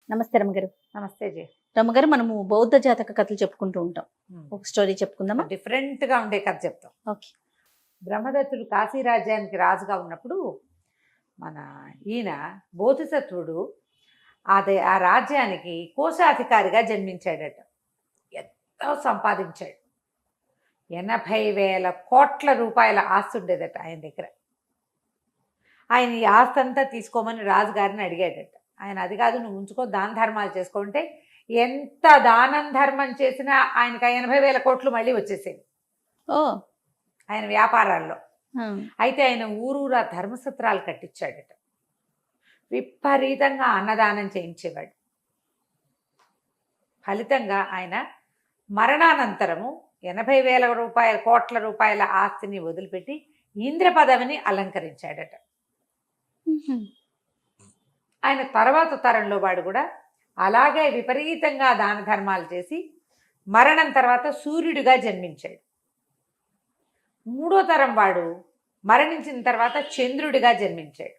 నమస్తే రమ్మగారు. నమస్తే జీ. రమ్మగారు, మనము బౌద్ధ జాతక కథలు చెప్పుకుంటూ ఉంటాం. ఒక స్టోరీ చెప్పుకుందామా? డిఫరెంట్ గా ఉండే కథ చెప్తాం. ఓకే. బ్రహ్మదత్తుడు కాశీ రాజ్యానికి రాజుగా ఉన్నప్పుడు మన ఈయన బోధిసత్వుడు ఆ రాజ్యానికి కోశాధికారిగా జన్మించాడట. ఎంతో సంపాదించాడు. 80,000 కోట్ల రూపాయల ఆస్తి ఉండేదట ఆయన దగ్గర. ఆయన ఈ ఆస్తి అంతా తీసుకోమని రాజుగారిని అడిగాడట. ఆయన అది కాదు, నువ్వు ఉంచుకో, దాన ధర్మాలు చేసుకుంటే ఎంత దానం ధర్మం చేసినా ఆయనకు 80,000 కోట్లు మళ్ళీ వచ్చేసేవి ఓ ఆయన వ్యాపారాల్లో. అయితే ఆయన ఊరూరా ధర్మసత్రాలు కట్టించాడట. విపరీతంగా అన్నదానం చేయించేవాడు. ఫలితంగా ఆయన మరణానంతరము 80,000 కోట్ల రూపాయల ఆస్తిని వదిలిపెట్టి ఇంద్ర పదవిని అలంకరించాడట. ఆయన తర్వాత తరంలో వాడు కూడా అలాగే విపరీతంగా దాన ధర్మాలు చేసి మరణం తర్వాత సూర్యుడిగా జన్మించాడు. మూడో తరం వాడు మరణించిన తర్వాత చంద్రుడిగా జన్మించాడు.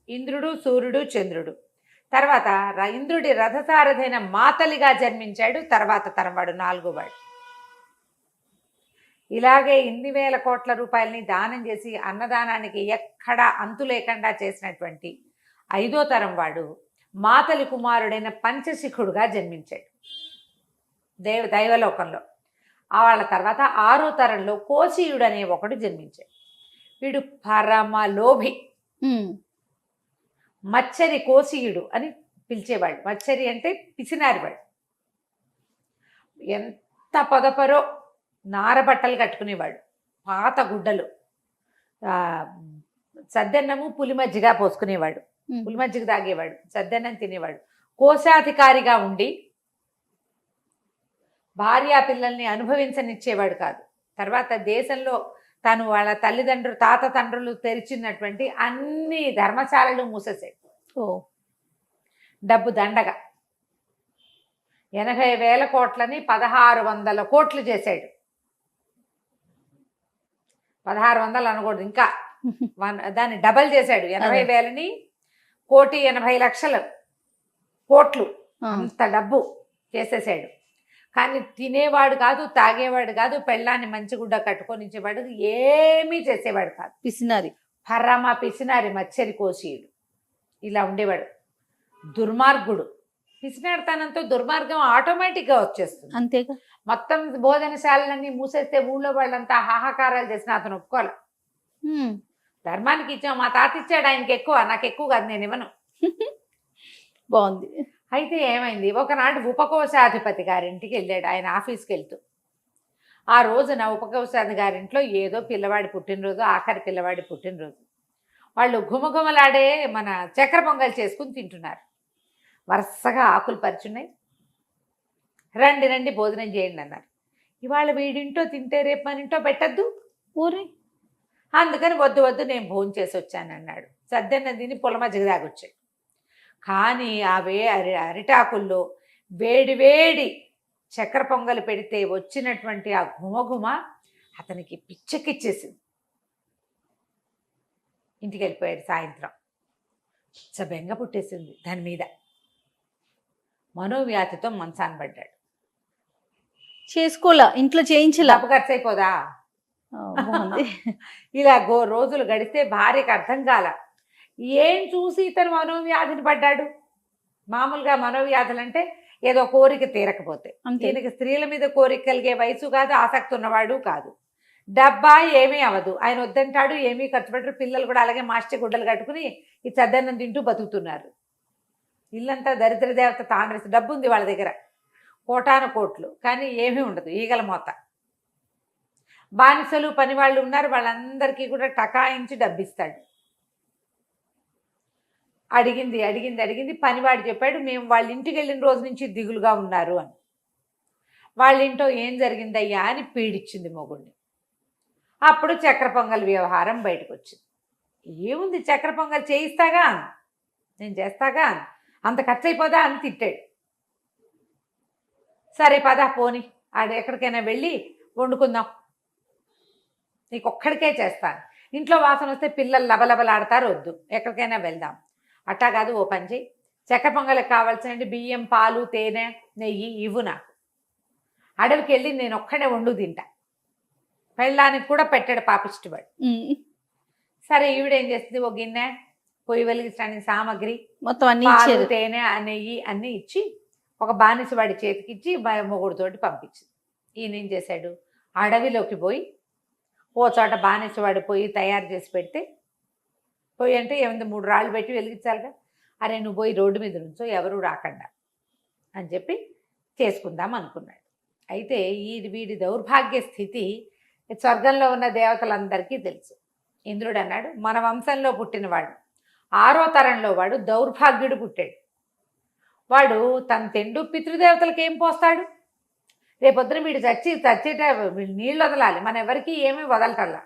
ఇంద్రుడు, సూర్యుడు, చంద్రుడు. తర్వాత ఇంద్రుడి రథసారథైన మాతలిగా జన్మించాడు. తర్వాత తరం వాడు నాలుగో వాడు. ఇలాగే ఇన్ని వేల కోట్ల రూపాయలని దానం చేసి అన్నదానానికి ఎక్కడా అంతు లేకుండా చేసినటువంటి ఐదో తరం వాడు మాతలి కుమారుడైన పంచశిఖుడుగా జన్మించాడు దైవలోకంలో. వాళ్ళ తర్వాత ఆరో తరంలో కోశీయుడు అనే ఒకడు జన్మించాడు. వీడు పరమలోభి. మచ్చరి కోశీయుడు అని పిలిచేవాడు. మచ్చరి అంటే పిసినారివాడు. ఎంత పొదపరో నారబట్టలు కట్టుకునేవాడు, పాత గుడ్డలు, సద్దన్నము పులి మజ్జిగ పోసుకునేవాడు, పులి మజ్జిగ తాగేవాడు, సద్దన్నం తినేవాడు. కోశాధికారిగా ఉండి భార్యా పిల్లల్ని అనుభవించనిచ్చేవాడు కాదు. తర్వాత దేశంలో తను వాళ్ళ తల్లిదండ్రులు తాత తండ్రులు తెరిచినటువంటి అన్ని ధర్మశాలలు మూసేసాడు. డబ్బు దండగా 80,000 కోట్లని 1,600 కోట్లు చేశాడు. 1,600 అనకూడదు, ఇంకా దాన్ని డబల్ చేశాడు. 80,000ని 1,80,00,000 కోట్లు, అంత డబ్బు చేసేసాడు. కానీ తినేవాడు కాదు, తాగేవాడు కాదు, పెళ్ళాన్ని మంచిగుడ్డ కట్టుకొని ఇచ్చేవాడు, ఏమీ చేసేవాడు కాదు. పిసినారి, పరమ పిసినారి మచ్చరి కోశీయుడు. ఇలా ఉండేవాడు. దుర్మార్గుడు. పిసినారితనంతో దుర్మార్గం ఆటోమేటిక్గా వచ్చేస్తుంది. అంతేగా. మొత్తం భోజనశాలలన్నీ మూసేస్తే ఊళ్ళో వాళ్ళంతా హాహాకారాలు చేసిన అతను ఒప్పుకోవాలి. ధర్మానికి ఇచ్చాం, మా తాత ఇచ్చాడు, ఆయనకి ఎక్కువ, నాకు ఎక్కువ కాదు, నేను ఇవ్వను. బాగుంది. అయితే ఏమైంది, ఒకనాడు ఉపకోశాధిపతి గారింటికి వెళ్ళాడు ఆయన ఆఫీస్కి వెళ్తూ. ఆ రోజున ఉపకోశాధి గారింట్లో ఏదో పిల్లవాడి పుట్టినరోజు, ఆఖరి పిల్లవాడి పుట్టినరోజు. వాళ్ళు ఘుమఘుమలాడే మన చక్కెర పొంగల్ చేసుకుని తింటున్నారు. వరుసగా ఆకులు పరిచున్నాయి. రండి రండి భోజనం చేయండి అన్నారు. ఇవాళ వీడింటో తింటే రేపు మన ఇంటో పెట్టద్దు ఊరి, అందుకని వద్దు వద్దు నేను భోజనం చేసి వచ్చాను అన్నాడు. సద్దన్న తిని పుల్ల మజ్జిగ తాగొచ్చాడు. కానీ అరిటాకుల్లో వేడి వేడి చక్కెర పొంగలు పెడితే వచ్చినటువంటి ఆ ఘుమఘుమ అతనికి పిచ్చెక్కిచ్చేసింది. ఇంటికి వెళ్ళిపోయాడు. సాయంత్రం బెంగ పుట్టేసింది దాని మీద. మనోవ్యాధితో మంచాన పడ్డాడు. చేసుకోలే, ఇంట్లో చేయించలే, డబ్బు ఖర్చు అయిపోదా. ఇలా రోజులు గడిస్తే భార్యకు అర్థం కాల, ఏం చూసి ఇతను మనోవ్యాధిని పడ్డాడు. మామూలుగా మనోవ్యాధులు అంటే ఏదో కోరిక తీరకపోతే, ఈయనకి స్త్రీల మీద కోరిక కలిగే వయసు కాదు, ఆసక్తి ఉన్నవాడు కాదు, డబ్బా ఏమీ అవ్వదు, ఆయన వద్దంటాడు, ఏమీ ఖర్చు పెట్టరు. పిల్లలు కూడా అలాగే మాస్టర్ గుడ్డలు కట్టుకుని ఈ చద్దన్నం తింటూ బతుకుతున్నారు. ఇల్లంతా దరిద్ర దేవత తాండ్రసి. డబ్బు ఉంది వాళ్ళ దగ్గర, కోటాను కోట్లు, కానీ ఏమీ ఉండదు, ఈగల మోత. బానిసలు పనివాళ్ళు ఉన్నారు, వాళ్ళందరికీ కూడా టకాయించి డబ్బిస్తాడు. అడిగింది అడిగింది అడిగింది. పనివాడు చెప్పాడు, మేము వాళ్ళ ఇంటికి వెళ్ళిన రోజు నుంచి దిగులుగా ఉన్నారు అని. వాళ్ళ ఇంట్లో ఏం జరిగిందయ్యా అని పీడిచ్చింది మొగుడిని. అప్పుడు చక్కెర పొంగల్ వ్యవహారం బయటకు వచ్చింది. ఏముంది, చక్కెర పొంగల్ చేయిస్తాగా, నేను చేస్తాగా, అంత ఖర్చు అయిపోదా అని తిట్టాడు. సరే పద పోని, ఎక్కడికైనా వెళ్ళి వండుకుందాం, నీకు ఒక్కడికే చేస్తాను, ఇంట్లో వాసన వస్తే పిల్లలు లబలబలాడతారు, వద్దు, ఎక్కడికైనా వెళ్దాం. అట్టా కాదు, ఓ పని చేయి, చక్కెర పొంగలికి కావాల్సిన బియ్యం, పాలు, తేనె, నెయ్యి ఇవ్వు నాకు. అడవికి వెళ్ళి నేను ఒక్కడే వండు తింటా. పెళ్ళానికి కూడా పెట్టాడు పాపిష్టివాడు. సరే ఈవిడేం చేస్తుంది, ఒక గిన్నె, పొయ్యి వెలిగించడానికి సామాగ్రి, మొత్తం అన్ని పాలు, ఇచ్చారు. తేనె, నెయ్యి అన్నీ ఇచ్చి ఒక బానిస వాడి చేతికి ఇచ్చి మొగుడుతోటి పంపించింది. ఈయన ఏం చేశాడు, అడవిలోకి పోయి ఓ చోట బానిసవాడు పొయ్యి తయారు చేసి పెడితే, పొయ్యి అంటే ఏముంది 3 రాళ్ళు పెట్టి వెలిగించాలిగా. అరే నువ్వు పోయి రోడ్డు మీద నుంచో ఎవరు రాకుండా అని చెప్పి చేసుకుందాం అనుకున్నాడు. అయితే వీడి దౌర్భాగ్య స్థితి స్వర్గంలో ఉన్న దేవతలందరికీ తెలుసు. ఇంద్రుడు అన్నాడు, మన వంశంలో పుట్టినవాడు 6వ తరంలో వాడు దౌర్భాగ్యుడు పుట్టాడు. వాడు తన తెండు పితృదేవతలకు ఏం పోస్తాడు? రేపొద్దున వీడు చచ్చేట వీడు నీళ్ళు వదలాలి, మన ఎవరికి ఏమీ వదలటల్లా.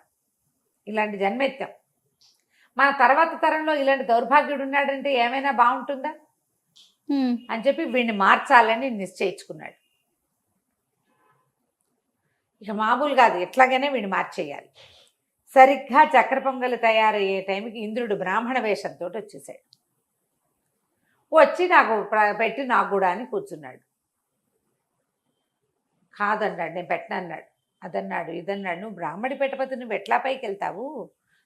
ఇలాంటి జన్మెత్తాం. మన తర్వాత తరంలో ఇలాంటి దౌర్భాగ్యుడు ఉన్నాడంటే ఏమైనా బాగుంటుందా అని చెప్పి వీడిని మార్చాలని నిశ్చయించుకున్నాడు. ఇక మామూలు కాదు, ఎట్లాగైనా వీడిని మార్చేయాలి. సరిగ్గా చక్కెర పొంగలి తయారయ్యే టైంకి ఇంద్రుడు బ్రాహ్మణ వేషంతో వచ్చేసాడు. వచ్చి నాకు పెట్టి నాకు కూడా అని కూర్చున్నాడు. కాదన్నాడు, నేను పెట్టనన్నాడు. అదన్నాడు, ఇదన్నాడు. నువ్వు బ్రాహ్మడి పెట్టకపోతే నువ్వు ఎట్లా పైకి వెళ్తావు?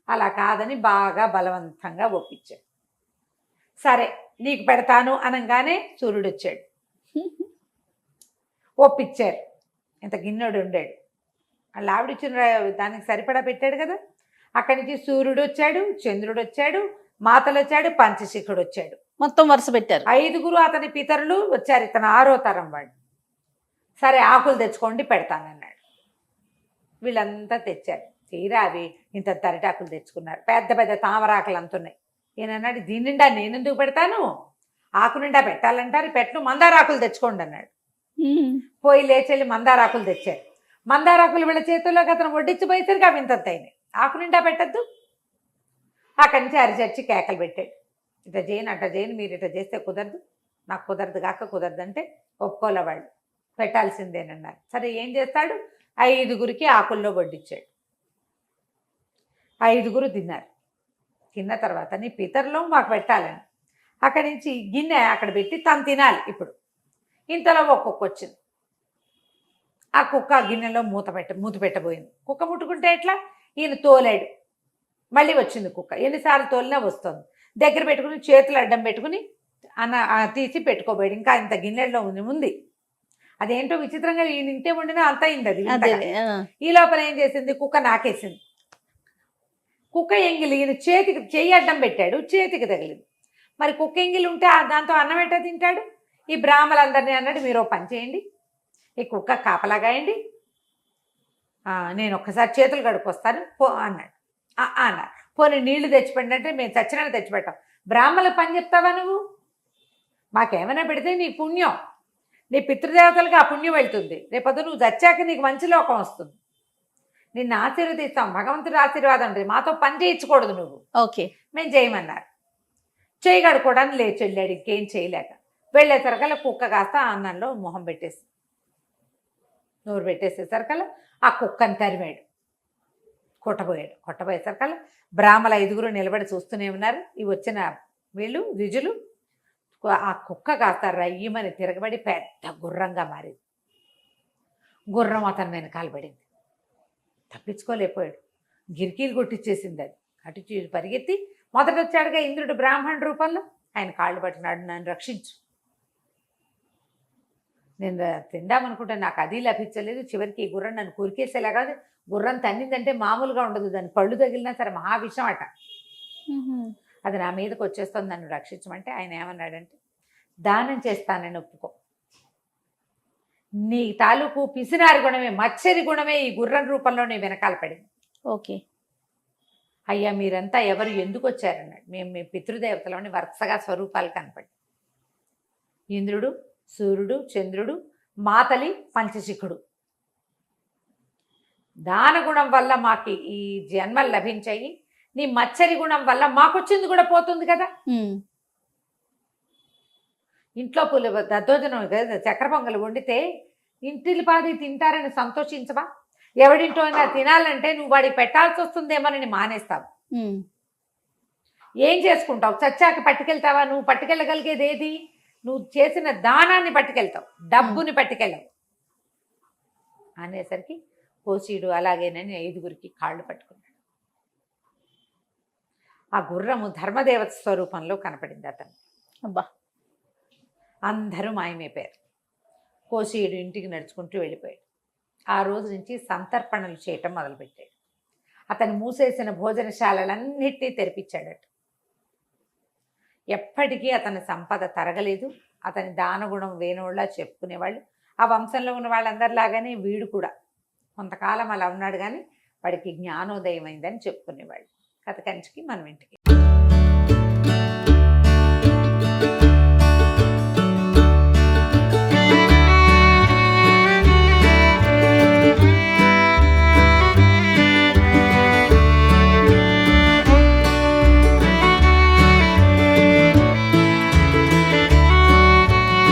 అలా కాదని బాగా బలవంతంగా ఒప్పించాడు. సరే నీకు పెడతాను అనగానే సూర్యుడు వచ్చాడు. ఒప్పించారు. ఇంత గిన్నెడు ఉండాడు. వాళ్ళ ఆవిడిచ్చిన దానికి సరిపడా పెట్టాడు కదా. అక్కడి నుంచి సూర్యుడు వచ్చాడు, చంద్రుడు వచ్చాడు, మాతలు వచ్చాడు, పంచశిఖుడు వచ్చాడు. మొత్తం వరుస పెట్టారు. 5గురు అతని పితరులు వచ్చారు. ఇతను 6వ తరం వాడు. సరే ఆకులు తెచ్చుకోండి పెడతానన్నాడు. వీళ్ళంతా తెచ్చారు. తీరా అవి ఇంత తరిటాకులు తెచ్చుకున్నారు. పెద్ద పెద్ద తామరాకులు అంతున్నాయి. ఈయనన్నాడు, దీని నిండా నేనెందుకు పెడతాను, ఆకు నిండా పెట్టాలంటారు, పెట్టు, మందారాకులు తెచ్చుకోండి అన్నాడు. పోయి లేచెళ్ళి మందారాకులు తెచ్చారు. మందారాకులు వీళ్ళ చేతుల్లోకి అతను వడ్డించిపోయేసరికి అవి ఇంత అయినాయి. ఆకు నిండా పెట్టద్దు. అక్కడి నుంచి అరిచర్చి కేకలు పెట్టాడు. ఇట్లా చేయను అట్లా చేయను, మీరు ఇట్లా చేస్తే కుదరదు, నాకు కుదరదు కాక కుదరదు అంటే ఒప్పుకోలే వాళ్ళు, పెట్టాల్సిందేనన్నారు. సరే ఏం చేస్తాడు, 5గురికి ఆకుల్లో వడ్డించాడు. 5గురు తిన్నారు. తిన్న తర్వాత నీ పితరులో మాకు పెట్టాలని అక్కడి నుంచి గిన్నె అక్కడ పెట్టి తను తినాలి. ఇప్పుడు ఇంతలో ఒక్కొక్క వచ్చింది. ఆ కుక్క గిన్నెలో మూత పెట్టబోయింది. కుక్క ముట్టుకుంటే ఎట్లా, ఈయన తోలాడు. మళ్ళీ వచ్చింది కుక్క. ఎన్నిసార్లు తోలినా వస్తుంది. దగ్గర పెట్టుకుని చేతులు అడ్డం పెట్టుకుని తీసి పెట్టుకోబోయాడు. ఇంకా ఇంత గిన్నెలో ఉంది. అదేంటో విచిత్రంగా ఈయన ఇంతే వండినా అంత అయింది అది. ఈ లోపల ఏం చేసింది, కుక్క నాకేసింది. కుక్క ఎంగిలి ఈయన చేతికి చెయ్యి అడ్డం పెట్టాడు, చేతికి తగిలింది. మరి కుక్క ఎంగిలి ఉంటే దాంతో అన్నం ఎట్టా తింటాడు? ఈ బ్రాహ్మలందరినీ అన్నాడు, మీరు పని చేయండి, ఈ కుక్క కాపలాగాయండి, నేను ఒక్కసారి చేతులు కడుక్కొస్తాను పో అన్నాడు. అన్నాడు. పోనీ నీళ్లు తెచ్చిపెట్టండి అంటే మేము చచ్చినా తెచ్చిపెట్టాం. బ్రాహ్మణులకు పని చెప్తావా నువ్వు? మాకేమైనా పెడితే నీ పుణ్యం, నీ పితృదేవతలకు ఆ పుణ్యం వెళ్తుంది. రేపొద్దు నువ్వు చచ్చాక నీకు మంచి లోకం వస్తుంది. నిన్ను ఆశీర్వదిస్తాం, భగవంతుడి ఆశీర్వాదం అంటే మాతో పని చేయించకూడదు నువ్వు. ఓకే, మేము చేయమన్నారు. చేయి కడుక్కోవడానికి లేచి వెళ్ళాడు. ఇంకేం చేయలేక వెళ్ళేసరికల్లా కుక్క కాస్త అన్నంలో మొహం పెట్టేసి నోరు పెట్టేసేసరికల్లా ఆ కుక్కని తరిమాడు, కొట్టబోయాడు. కొట్టబోయేసరికల్లా బ్రాహ్మణ 5గురు నిలబడి చూస్తూనే ఉన్నారు. ఇవి వచ్చిన వీళ్ళు ద్విజులు. ఆ కుక్క కాస్త రయ్యమని తిరగబడి పెద్ద గుర్రంగా మారింది. గుర్రం అతని వెనకాల పడింది. తప్పించుకోలేకపోయాడు. గిరికీలు కొట్టించేసింది అది. అటు పరిగెత్తి మొదట వచ్చాడుగా ఇంద్రుడు బ్రాహ్మణ రూపంలో. ఆయన కాళ్ళు పట్టినాడు, నన్ను రక్షించు, నేను తిందామనుకుంటే నాకు అది లభించలేదు, చివరికి ఈ గుర్రం నన్ను కురికేసేలాగా. గుర్రం తన్నిందంటే మామూలుగా ఉండదు, దాని పళ్ళు తగిలినా సరే మహావిషం అట. అది నా మీదకి వచ్చేస్తుంది, నన్ను రక్షించమంటే ఆయన ఏమన్నాడంటే, దానం చేస్తానని ఒప్పుకో, నీ తాలూకు పిసినారి గుణమే, మచ్చరి గుణమే ఈ గుర్రం రూపంలో నీ వెనకాల పడింది. ఓకే, అయ్యా మీరంతా ఎవరు ఎందుకు వచ్చారన్నాడు. మేము మీ పితృదేవతలోని వరుసగా స్వరూపాలు కనపడి, ఇంద్రుడు, సూర్యుడు, చంద్రుడు, మాతలి, పంచశిఖుడు. దాన గుణం వల్ల మాకు ఈ జన్మలు లభించాయి, నీ మచ్చరి గుణం వల్ల మాకొచ్చింది కూడా పోతుంది కదా. ఇంట్లో దద్దోజనం చక్కెర పొంగలు వండితే ఇంటిలి పాది తింటారని సంతోషించవా? ఎవడింటో అయినా తినాలంటే నువ్వు వాడికి పెట్టాల్సి వస్తుందేమోనని మానేస్తావు. ఏం చేసుకుంటావు? చచ్చాక పట్టుకెళ్తావా? నువ్వు పట్టుకెళ్ళగలిగేది ఏది? నువ్వు చేసిన దానాన్ని పట్టుకెళ్తావు, డబ్బుని పట్టుకెళ్ళవు అనేసరికి కోసీయుడు అలాగేనని 5గురికి కాళ్ళు పట్టుకున్నాడు. ఆ గుర్రము ధర్మదేవత స్వరూపంలో కనపడింది అతను. అబ్బా. అందరూ మాయమైపోయారు. కోసీయుడు ఇంటికి నడుచుకుంటూ వెళ్ళిపోయాడు. ఆ రోజు నుంచి సంతర్పణలు చేయటం మొదలుపెట్టాడు. అతను మూసేసిన భోజనశాలలన్నిటినీ తెరిపించాడట. ఎప్పటికీ అతని సంపద తరగలేదు. అతని దానగుణం వేణోళ్ళ చెప్పుకునేవాళ్ళు. ఆ వంశంలో ఉన్న వాళ్ళందరిలాగానే వీడు కూడా కొంతకాలం అలా ఉన్నాడు, కానీ వాడికి జ్ఞానోదయం అయిందని చెప్పుకునేవాళ్ళు. కథ కంచికి మనం ఇంటికి.